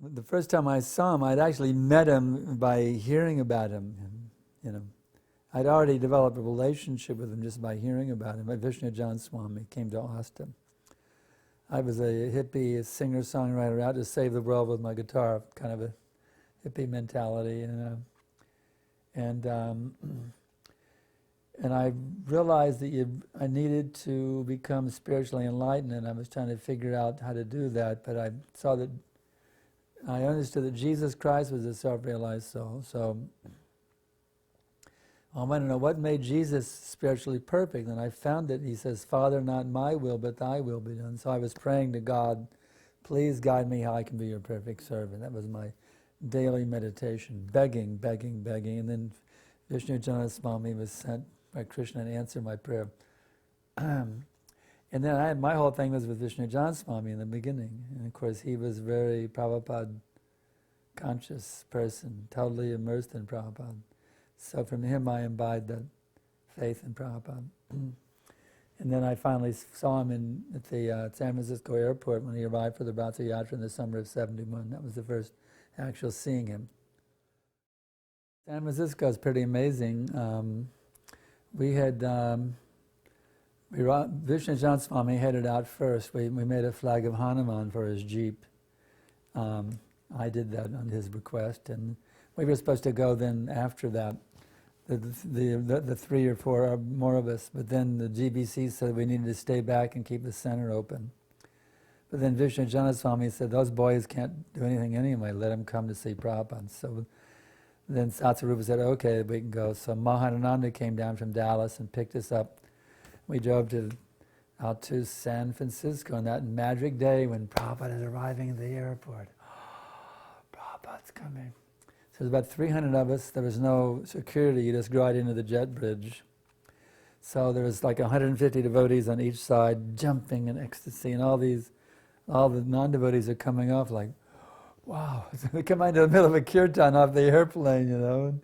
the first time I saw him, I'd actually met him by hearing about him. You know, I'd already developed a relationship with him just by hearing about him. Vishnu John Swami came to Austin. I was a hippie singer-songwriter out to save the world with my guitar, kind of a hippie mentality, you know. And I realized that I needed to become spiritually enlightened, and I was trying to figure out how to do that. But I saw that I understood that Jesus Christ was a self-realized soul. So I wanted to know what made Jesus spiritually perfect, and I found that he says, "Father, not my will, but thy will be done." So I was praying to God, "Please guide me how I can be your perfect servant." That was my daily meditation, begging, begging, begging. And then Vishnu Jana Swami was sent by Krishna to answer my prayer. And then my whole thing was with Vishnu Jana Swami in the beginning. And of course he was a very Prabhupada conscious person, totally immersed in Prabhupada. So from him I imbibed that faith in Prabhupada. And then I finally saw him at the San Francisco airport when he arrived for the Bhakti Yatra in the summer of '71. That was the first actual seeing him. San Francisco is pretty amazing. We had, Vishnu Jana Swami headed out first. We made a flag of Hanuman for his Jeep. I did that on his request, and we were supposed to go then after that, the 3 or 4 or more of us, but then the GBC said we needed to stay back and keep the center open. But then Vishnu Jana Swami said, "Those boys can't do anything anyway, let them come to see Prabhupada." So then Satsarupa said, "Okay, we can go." So Mahananda came down from Dallas and picked us up. We drove out to San Francisco on that magic day when Prabhupada is arriving at the airport. Prabhupada's coming. So there's about 300 of us. There was no security. You just go right into the jet bridge. So there was like 150 devotees on each side, jumping in ecstasy, and all the non-devotees are coming off like, wow. So we come into the middle of a kirtan off the airplane, you know.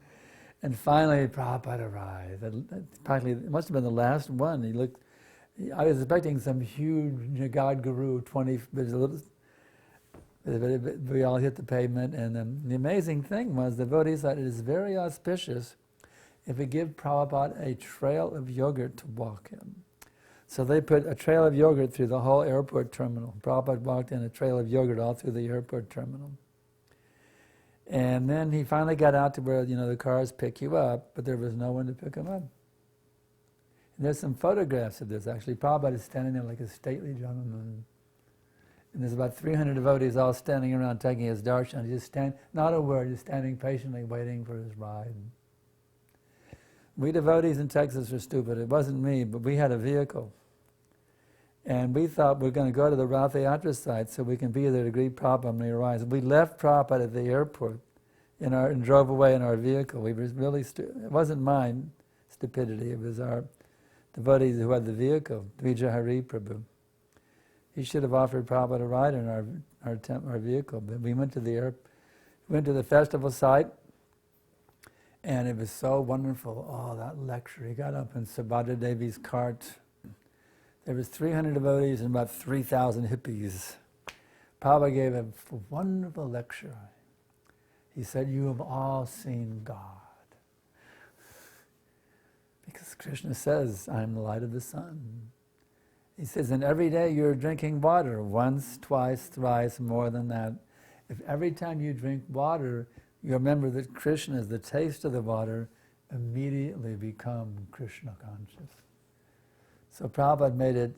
And finally Prabhupada arrived. It must have been the last one. I was expecting some huge God Guru, 20, we all hit the pavement, and the amazing thing was the devotees thought it is very auspicious if we give Prabhupada a trail of yogurt to walk in. So they put a trail of yogurt through the whole airport terminal. Prabhupada walked in a trail of yogurt all through the airport terminal. And then he finally got out to where, the cars pick you up, but there was no one to pick him up. And there's some photographs of this, actually. Prabhupada is standing there like a stately gentleman. And there's about 300 devotees all standing around taking his darshan. Just not a word, just standing patiently waiting for his ride. We devotees in Texas were stupid. It wasn't me, but we had a vehicle. And we thought we're going to go to the Rath Yatra site so we can be there to greet Prabhupada when he arrives. We left Prabhupada at the airport and drove away in our vehicle. We were really stupid. It wasn't mine stupidity, it was our devotees who had the vehicle, Dvija Hari Prabhu. He should have offered Prabhupada a ride in our vehicle. But we went to the festival site, and it was so wonderful. Oh, that lecture. He got up in Subhadra Devi's cart. There was 300 devotees and about 3,000 hippies. Prabhupada gave a wonderful lecture. He said, "You have all seen God." Because Krishna says, "I am the light of the sun." He says, and every day you're drinking water, once, twice, thrice, more than that. If every time you drink water, you remember that Krishna is the taste of the water, immediately become Krishna conscious. So Prabhupada made it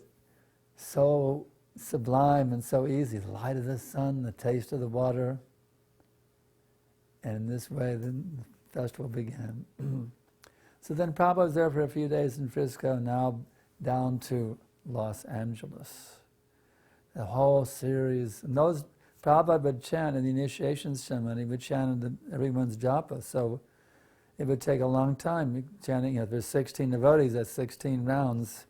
so sublime and so easy. The light of the sun, the taste of the water. And in this way, the festival began. So then Prabhupada was there for a few days in Frisco, now down to Los Angeles. The whole series, and those Prabhupada would chant in the initiation ceremony, would chant everyone's japa, so it would take a long time chanting. If there's 16 devotees, that's 16 rounds.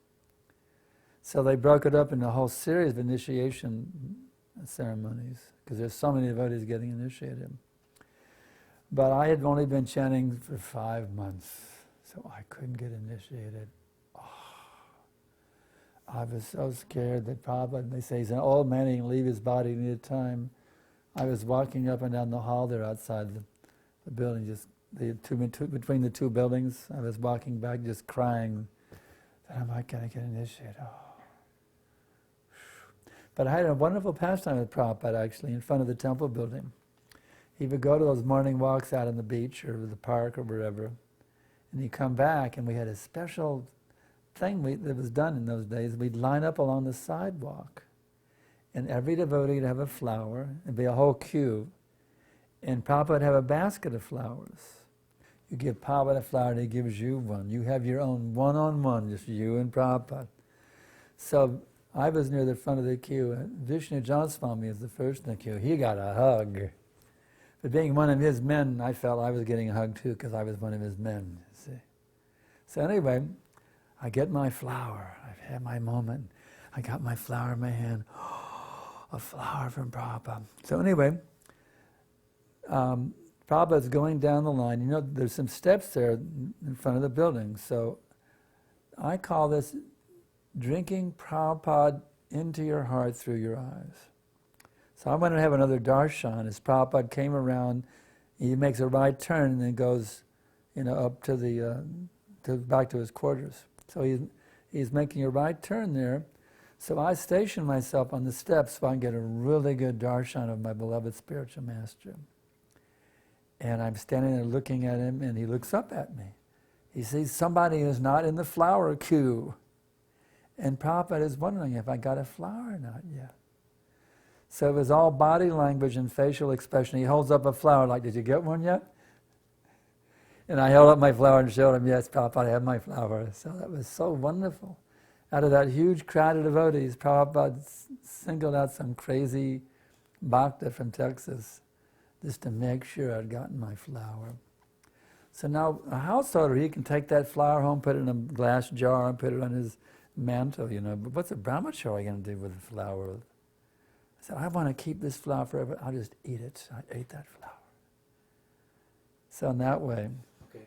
So they broke it up into a whole series of initiation ceremonies, because there's so many devotees getting initiated. But I had only been chanting for 5 months, so I couldn't get initiated. I was so scared that Prabhupada, they say he's an old man, he can leave his body any time. I was walking up and down the hall there outside the building, just between the two buildings. I was walking back just crying, am I going to get initiated? Oh. But I had a wonderful pastime with Prabhupada actually in front of the temple building. He would go to those morning walks out on the beach or the park or wherever, and he'd come back and we had a special thing that was done in those days. We'd line up along the sidewalk and every devotee would have a flower, it'd be a whole queue, and Prabhupada would have a basket of flowers. You give Prabhupada a flower and he gives you one. You have your own one-on-one, just you and Prabhupada. So I was near the front of the queue, and Vishnu Janswami is the first in the queue. He got a hug. But being one of his men, I felt I was getting a hug too because I was one of his men, you see. So anyway, I get my flower. I've had my moment. I got my flower in my hand. Oh, a flower from Prabhupada. So anyway, Prabhupada's going down the line. You know, there's some steps there in front of the building. So I call this drinking Prabhupada into your heart through your eyes. So I wanted to have another darshan. As Prabhupada came around, he makes a right turn and then goes, up to the back to his quarters. So he's making a right turn there. So I station myself on the steps so I can get a really good darshan of my beloved spiritual master. And I'm standing there looking at him, and he looks up at me. He sees somebody who's not in the flower queue. And Prabhupada is wondering if I got a flower or not yet. So it was all body language and facial expression. He holds up a flower like, did you get one yet? And I held up my flower and showed him, yes, Prabhupada, I have my flower. So that was so wonderful. Out of that huge crowd of devotees, Prabhupada singled out some crazy bhakta from Texas just to make sure I'd gotten my flower. So now a householder, he can take that flower home, put it in a glass jar, and put it on his mantle, But what's a brahmachari going to do with the flower? I said, I want to keep this flower forever. I'll just eat it. I ate that flower. So in that way. Okay.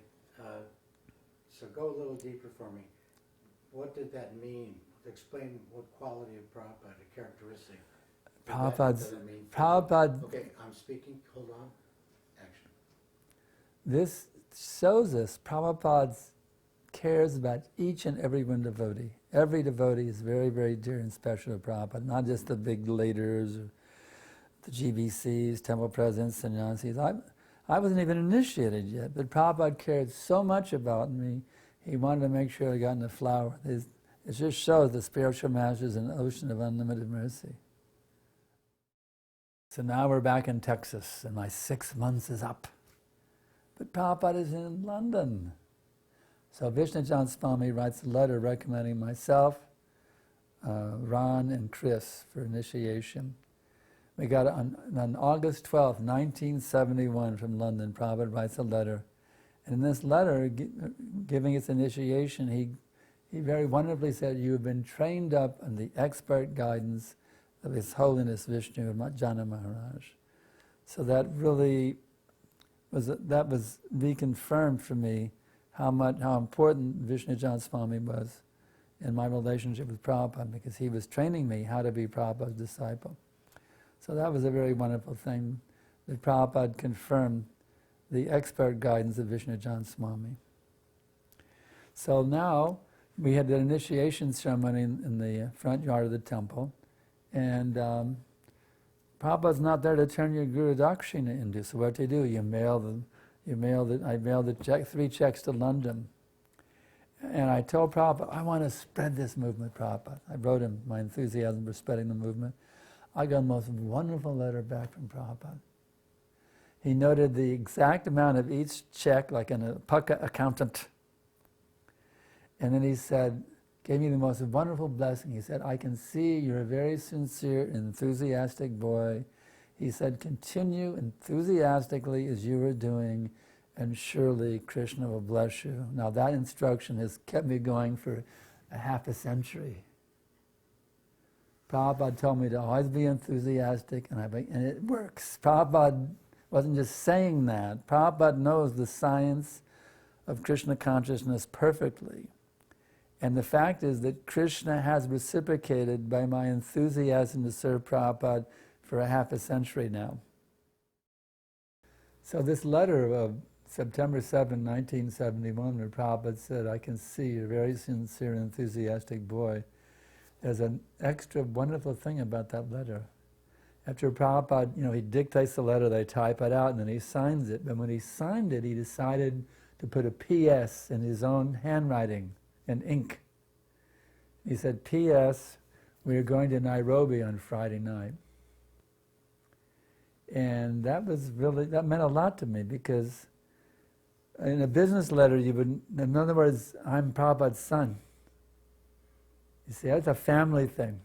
So go a little deeper for me. What did that mean? Explain what quality of Prabhupada, a characteristic. Prabhupada. Okay, I'm speaking. Hold on. Action. This shows us Prabhupada cares about each and every one devotee. Every devotee is very, very dear and special to Prabhupada, not just the big leaders, or the GBCs, temple presidents, sannyasis. I wasn't even initiated yet, but Prabhupada cared so much about me, he wanted to make sure I got in the flower. It just shows the spiritual master is an ocean of unlimited mercy. So now we're back in Texas, and my 6 months is up. But Prabhupada is in London. So Vishnu Janswami writes a letter recommending myself, Ron, and Chris for initiation. We got it on August 12th, 1971 from London. Prabhupada writes a letter. And in this letter, giving its initiation, he very wonderfully said, you have been trained up in the expert guidance of His Holiness Vishnu Jana Maharaj. So that really was reconfirmed for me how important Vishnu Janswami was in my relationship with Prabhupada, because he was training me how to be Prabhupada's disciple. So that was a very wonderful thing, that Prabhupada confirmed the expert guidance of Vishnu Janswami. So now we had the initiation ceremony in the front yard of the temple, and Prabhupada's not there to turn your Guru Dakshina into. So what do? I mailed the 3 checks to London. And I told Prabhupada, I want to spread this movement, Prabhupada. I wrote him my enthusiasm for spreading the movement. I got the most wonderful letter back from Prabhupada. He noted the exact amount of each check, like a pucka accountant. And then he said, gave me the most wonderful blessing. He said, I can see you're a very sincere, enthusiastic boy. He said, continue enthusiastically as you were doing, and surely Krishna will bless you. Now that instruction has kept me going for a half a century. Prabhupada told me to always be enthusiastic, and it works. Prabhupada wasn't just saying that. Prabhupada knows the science of Krishna consciousness perfectly. And the fact is that Krishna has reciprocated by my enthusiasm to serve Prabhupada for a half a century now. So this letter of September 7, 1971, where Prabhupada said, I can see you're a very sincere and enthusiastic boy. There's an extra wonderful thing about that letter. After Prabhupada, he dictates the letter, they type it out, and then he signs it. But when he signed it, he decided to put a P.S. in his own handwriting, in ink. He said, P.S., we are going to Nairobi on Friday night. And that meant a lot to me, because in a business letter, in other words, I'm Prabhupada's son. You see, that's a family thing.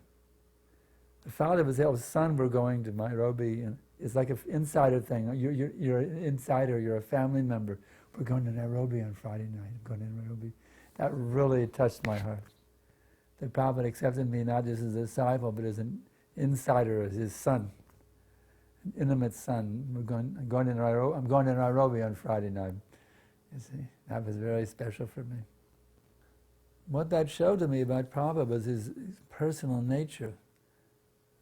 The father would say, son, we're going to Nairobi. And it's like an insider thing. You're an insider, you're a family member. We're going to Nairobi on Friday night. I'm going to Nairobi. That really touched my heart. That Prabhupada accepted me not just as a disciple, but as an insider, as his son, an intimate son. I'm going to Nairobi on Friday night. You see, that was very special for me. What that showed to me about Prabhupada was his personal nature.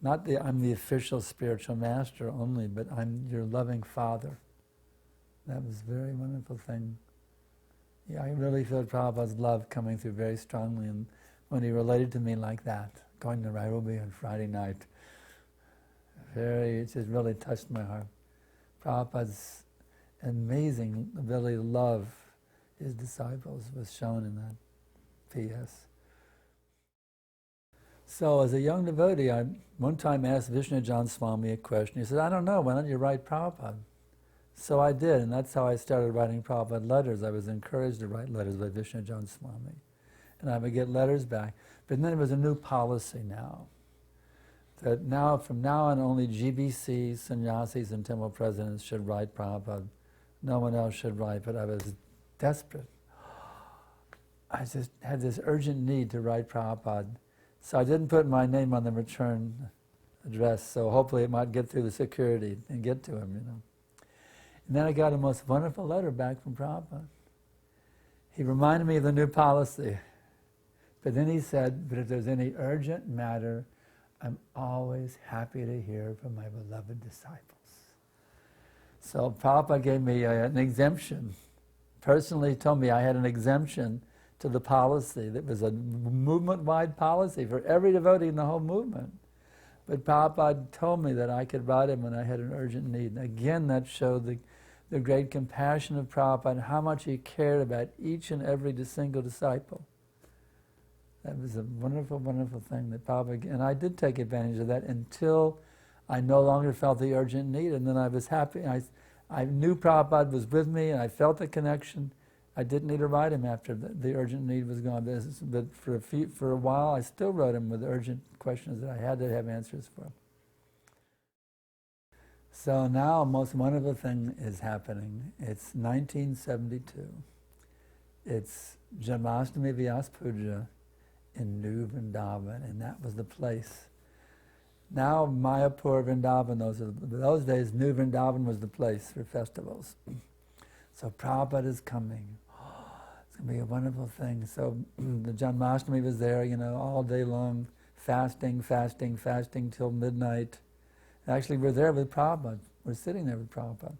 Not I'm the official spiritual master only, but I'm your loving father. That was a very wonderful thing. Yeah, I really felt Prabhupada's love coming through very strongly, and when he related to me like that, going to Nairobi on Friday night, it just really touched my heart. Prabhupada's amazing ability to love his disciples was shown in that P.S. So as a young devotee, I one time asked Vishnu John Swami a question. He said, I don't know, why don't you write Prabhupada? So I did, and that's how I started writing Prabhupada letters. I was encouraged to write letters by Vishnu John Swami. And I would get letters back. But then there was a new policy now. That now, from now on, only GBCs, sannyasis, and temple presidents should write Prabhupada. No one else should write, but I was desperate. I just had this urgent need to write Prabhupada. So I didn't put my name on the return address, so hopefully it might get through the security and get to him, And then I got a most wonderful letter back from Prabhupada. He reminded me of the new policy. But then he said, but if there's any urgent matter, I'm always happy to hear from my beloved disciples. So Prabhupada gave me an exemption. Personally told me I had an exemption to the policy. That was a movement-wide policy for every devotee in the whole movement. But Prabhupada told me that I could write him when I had an urgent need. And again, that showed the great compassion of Prabhupada and how much he cared about each and every single disciple. That was a wonderful, wonderful thing that Prabhupada, and I did take advantage of that until I no longer felt the urgent need, and then I was happy. I knew Prabhupada was with me, and I felt the connection. I didn't need to write him after the urgent need was gone. But for a while, I still wrote him with urgent questions that I had to have answers for. So now a most wonderful thing is happening. It's 1972. It's Janmashtami Vyas Puja in New Vrindavan, and that was the place. Now Mayapur, Vrindavan, those days New Vrindavan was the place for festivals. So Prabhupada is coming. It's going to be a wonderful thing. So the Janmashtami was there, all day long, fasting till midnight. Actually, we're there with Prabhupada. We're sitting there with Prabhupada.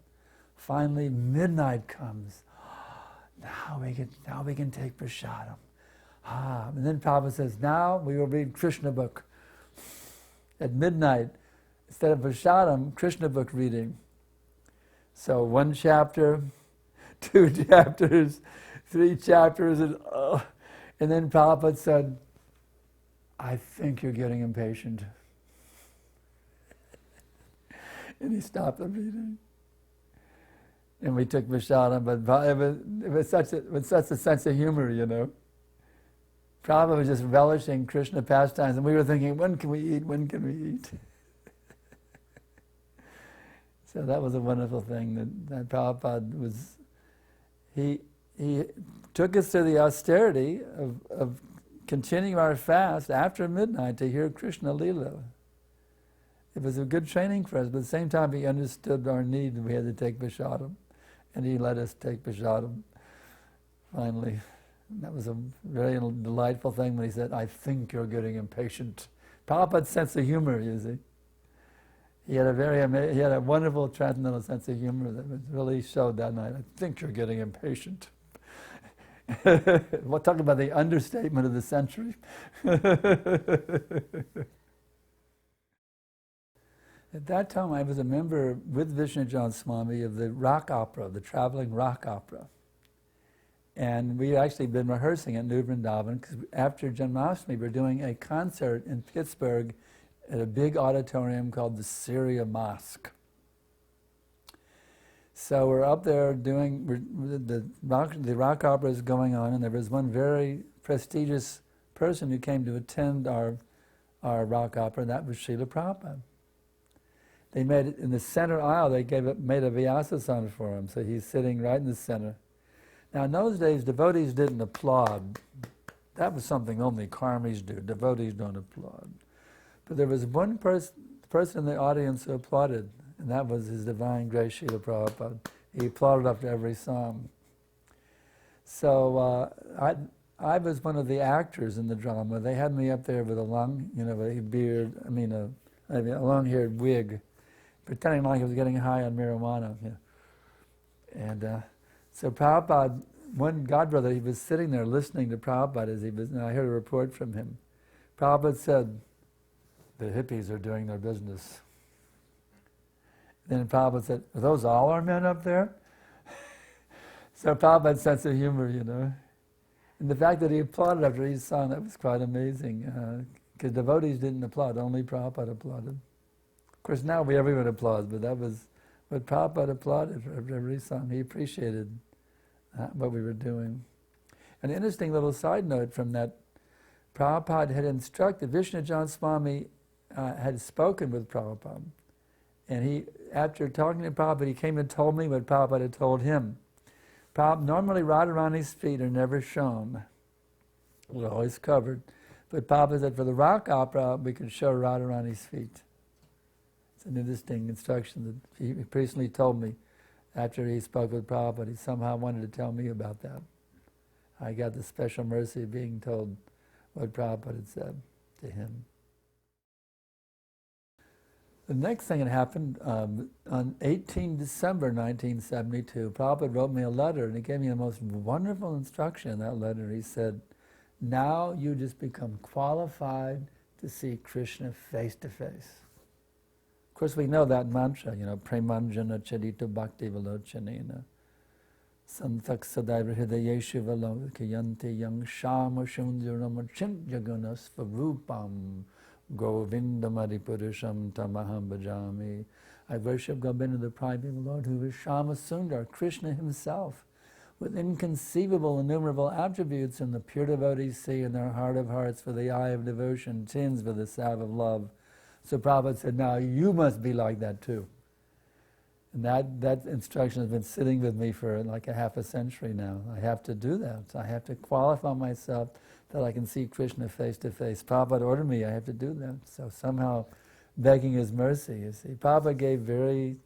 Finally, midnight comes. Now we can take prasadam. And then Prabhupada says, now we will read Krishna book. At midnight, instead of prasadam, Krishna book reading. So 1 chapter, 2 chapters, 3 chapters, and then Prabhupada said, I think you're getting impatient. And he stopped the reading. And we took prasadam, but it was such a sense of humor, Prabhupada was just relishing Krishna pastimes, and we were thinking, when can we eat? When can we eat? So that was a wonderful thing that Prabhupada was. He took us to the austerity of continuing our fast after midnight to hear Krishna Lila. It was a good training for us, but at the same time he understood our need and we had to take prasadam, and he let us take prasadam finally. That was a very delightful thing when he said, I think you're getting impatient. Prabhupada's sense of humor, you see. He had he had a wonderful transcendental sense of humor that really showed that night. I think you're getting impatient. We'll talk about the understatement of the century. At that time, I was a member with Vishnujan Swami of the rock opera, the traveling rock opera. And we had actually been rehearsing at New Vrindavan, because after Janmashtami, we're doing a concert in Pittsburgh at a big auditorium called the Syria Mosque. So we're up there doing, the rock opera is going on, and there was one very prestigious person who came to attend our rock opera, and that was Srila Prabhupada. They made it in the center aisle, they made a Vyasasana for him, so he's sitting right in the center. Now in those days, devotees didn't applaud. That was something only karmis do. Devotees don't applaud. But there was one person in the audience who applauded, and that was His Divine Grace Srila Prabhupada. He applauded after every song. So I was one of the actors in the drama. They had me up there with a long, a beard, a long-haired wig, pretending like I was getting high on marijuana. And so Prabhupada, one godbrother, he was sitting there listening to Prabhupada and I heard a report from him. Prabhupada said, "The hippies are doing their business." Then Prabhupada said, "Are those all our men up there?" So Prabhupada's sense of humor, And the fact that he applauded after each song, that was quite amazing. Because devotees didn't applaud, only Prabhupada applauded. Of course, now everyone applauds, but that was what Prabhupada applauded for every song. He appreciated what we were doing. An interesting little side note from that, Prabhupada had instructed, Vishnujan Swami had spoken with Prabhupada. And after talking to Prabhupada, he came and told me what Prabhupada had told him. Normally Radharani's feet are never shown. They're always covered. But Prabhupada said for the rock opera, we could show Radharani's feet. It's an interesting instruction that he recently told me after he spoke with Prabhupada. He somehow wanted to tell me about that. I got the special mercy of being told what Prabhupada had said to him. The next thing that happened, on 18 December 1972, Prabhupada wrote me a letter, and he gave me the most wonderful instruction in that letter. He said, "Now you just become qualified to see Krishna face to face." Of course, we know that mantra, Premanjana Charita Bhakti Valochanena Santak Sadaiva Hridayeshu Valokayanti Yang Shama Shundirama Chintjaguna Svarupam Govindamadi Purusham Tamaham Bhajami. I worship Govinda, the primeval Lord, who is Shama Sundar, Krishna himself, with inconceivable, innumerable attributes, and the pure devotees see in their heart of hearts for the eye of devotion, tins with the salve of love. So Prabhupada said, now you must be like that too. And that instruction has been sitting with me for like a half a century now. I have to do that. I have to qualify myself that I can see Krishna face to face. Prabhupada ordered me, I have to do that. So somehow begging his mercy, you see. Prabhupada gave very,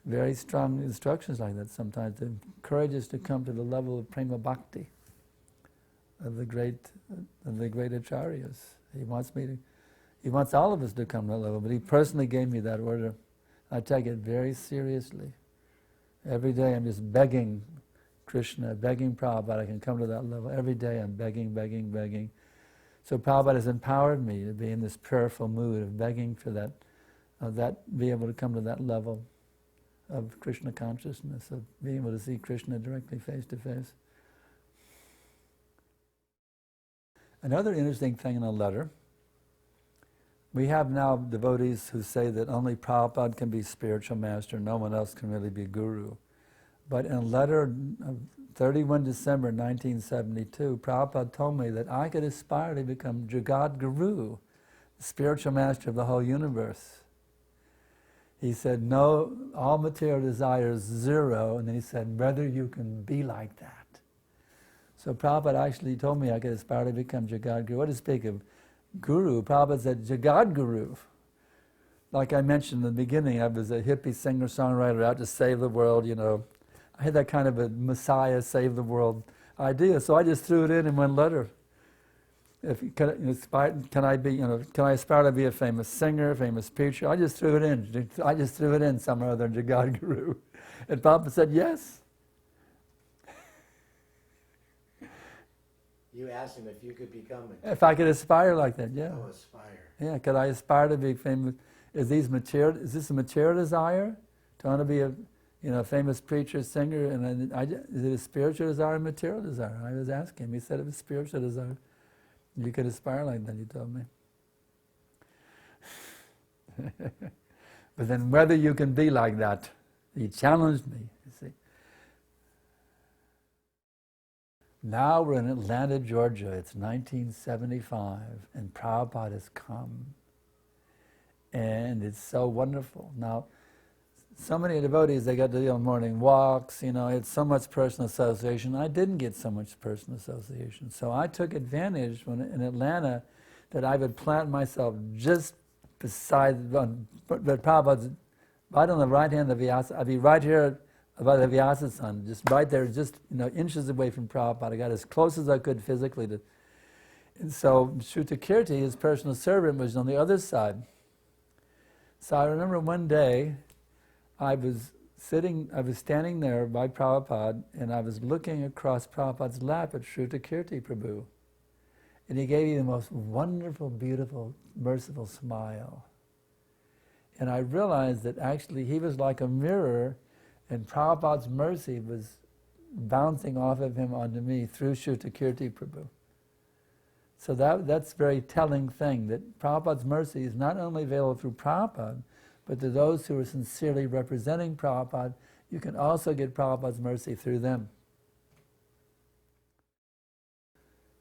very strong instructions like that sometimes to encourage us to come to the level of prema bhakti of the great acharyas. He wants all of us to come to that level, but he personally gave me that order. I take it very seriously. Every day I'm just begging Krishna, begging Prabhupada I can come to that level. Every day I'm begging, begging, begging. So Prabhupada has empowered me to be in this prayerful mood of begging for that, be able to come to that level of Krishna consciousness, of being able to see Krishna directly face to face. Another interesting thing in the letter, we have now devotees who say that only Prabhupada can be spiritual master, no one else can really be guru. But in a letter of 31 December 1972, Prabhupada told me that I could aspire to become Jagat Guru, the spiritual master of the whole universe. He said, no, all material desire is zero, and then he said, whether you can be like that. So Prabhupada actually told me I could aspire to become Jagat Guru. What to speak of Guru? Prabhupada said, Jagat Guru. Like I mentioned in the beginning, I was a hippie singer-songwriter out to save the world, I had that kind of a Messiah, save the world idea, so I just threw it in one letter. can I be, can I aspire to be a famous singer, famous preacher? I just threw it in. I just threw it in somewhere other than Jagadguru. And Prabhupada said, yes. You asked him if you could become If I could aspire like that, yeah. Oh, aspire. Yeah, could I aspire to be famous? Is this a material desire? To want to be a famous preacher, singer, and is it a spiritual desire or a material desire? I was asking him. He said it was spiritual desire. You could aspire like that, he told me. But then whether you can be like that, he challenged me, you see. Now we're in Atlanta, Georgia. It's 1975, and Prabhupada has come. And it's so wonderful. Now, so many devotees, they got to do morning walks, it's so much personal association. I didn't get so much personal association. So I took advantage when in Atlanta that I would plant myself just beside the Prabhupada's, right on the right hand of Vyasa. I'd be right here by the Vyasa sun, just right there, just inches away from Prabhupada. I got as close as I could physically to. And so Shrutakirti, his personal servant, was on the other side. So I remember one day, I was standing there by Prabhupada, and I was looking across Prabhupada's lap at Shrutakirti Prabhu. And he gave me the most wonderful, beautiful, merciful smile. And I realized that actually he was like a mirror, and Prabhupada's mercy was bouncing off of him onto me through Shrutakirti Prabhu. So that's a very telling thing, that Prabhupada's mercy is not only available through Prabhupada, but to those who are sincerely representing Prabhupada, you can also get Prabhupada's mercy through them.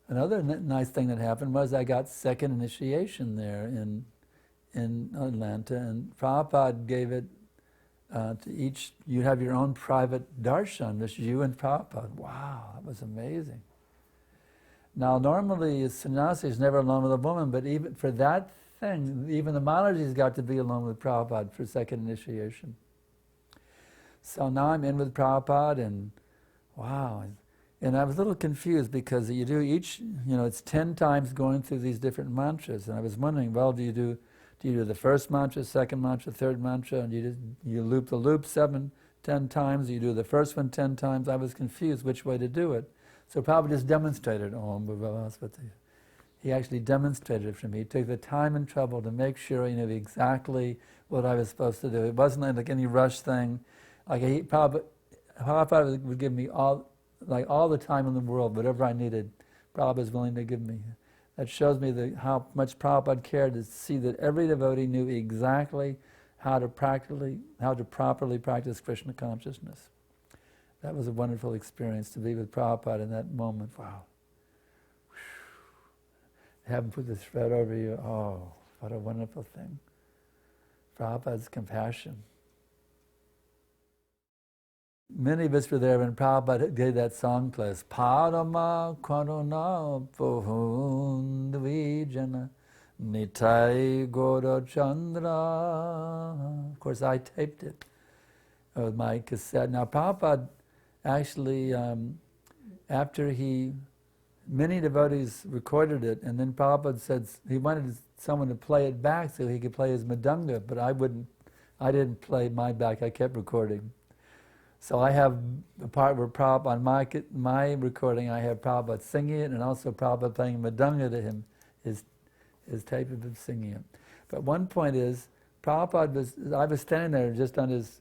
Another nice thing that happened was I got second initiation there in Atlanta, and Prabhupada gave it to each. You have your own private darshan, just you and Prabhupada. Wow, that was amazing. Now normally a sannyasi is never alone with a woman, but even for that thing, even the Maharaji's got to be alone with Prabhupada for second initiation. So now I'm in with Prabhupada, and wow. And I was a little confused because you do each, it's 10 times going through these different mantras. And I was wondering, well, do you do the first mantra, second mantra, third mantra, and you loop the loop 10 times, you do the first one 10 times. I was confused which way to do it. So Prabhupada just demonstrated Om Bhavaspati. He actually demonstrated it for me. He took the time and trouble to make sure he knew exactly what I was supposed to do. It wasn't like any rush thing. Like Prabhupada would give me all the time in the world, whatever I needed, Prabhupada was willing to give me. That shows me how much Prabhupada cared to see that every devotee knew exactly how to properly practice Krishna consciousness. That was a wonderful experience to be with Prabhupada in that moment. Wow. Have him put the thread over you. Oh, what a wonderful thing. Prabhupada's compassion. Many of us were there when Prabhupada gave that song class. Parama Karuna Pohundvijana Nitai Gora Chandra. Of course, I taped it with my cassette. Now, Prabhupada actually, after many devotees recorded it, and then Prabhupada said he wanted someone to play it back so he could play his mridanga, but I didn't play my back, I kept recording. So I have the part where Prabhupada, on my recording, I have Prabhupada singing it, and also Prabhupada playing mridanga to him, his tape of him singing it. But one point is, I was standing there just on his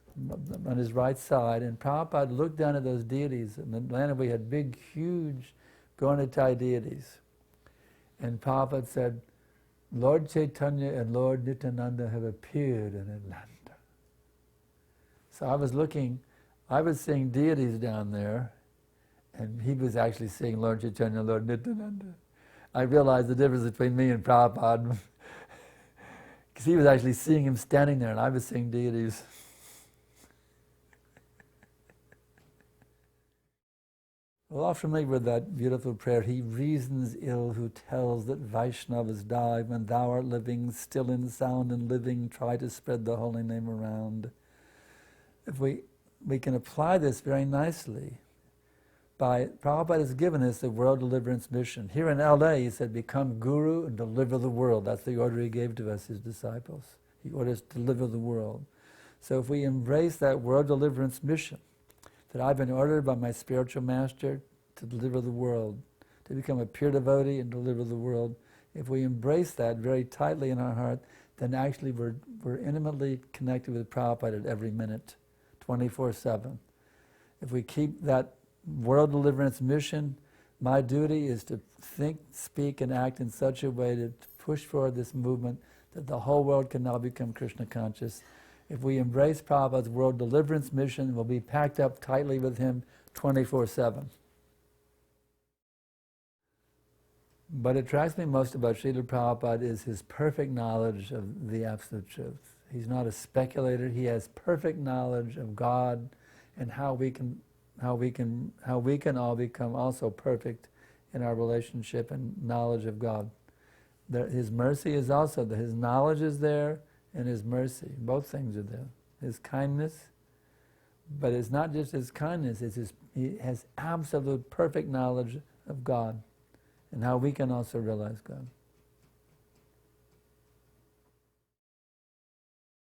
right side, and Prabhupada looked down at those deities. In Atlanta we had big, huge Gauranitai deities. And Prabhupada said, Lord Chaitanya and Lord Nityananda have appeared in Atlanta. So I was seeing deities down there, and he was actually seeing Lord Chaitanya and Lord Nityananda. I realized the difference between me and Prabhupada, because he was actually seeing him standing there, and I was seeing deities. Well, all familiar with that beautiful prayer, he reasons ill who tells that Vaishnavas die when thou art living, still in sound and living, try to spread the holy name around. If we can apply this very nicely. Prabhupada has given us the world deliverance mission. Here in LA, he said, become guru and deliver the world. That's the order he gave to us, his disciples. He ordered us to deliver the world. So if we embrace that world deliverance mission, that I've been ordered by my spiritual master to deliver the world, to become a pure devotee and deliver the world, if we embrace that very tightly in our heart, then actually we're intimately connected with Prabhupada at every minute, 24/7. If we keep that world deliverance mission, my duty is to think, speak, and act in such a way to push forward this movement that the whole world can now become Krishna conscious. If we embrace Prabhupada's world deliverance mission, we'll be packed up tightly with him 24/7. What attracts me most about Srila Prabhupada is his perfect knowledge of the Absolute Truth. He's not a speculator. He has perfect knowledge of God and how we can all become also perfect in our relationship and knowledge of God. His mercy is also there. His knowledge is there and his mercy. Both things are there. His kindness, but it's not just his kindness, he has absolute perfect knowledge of God and how we can also realize God.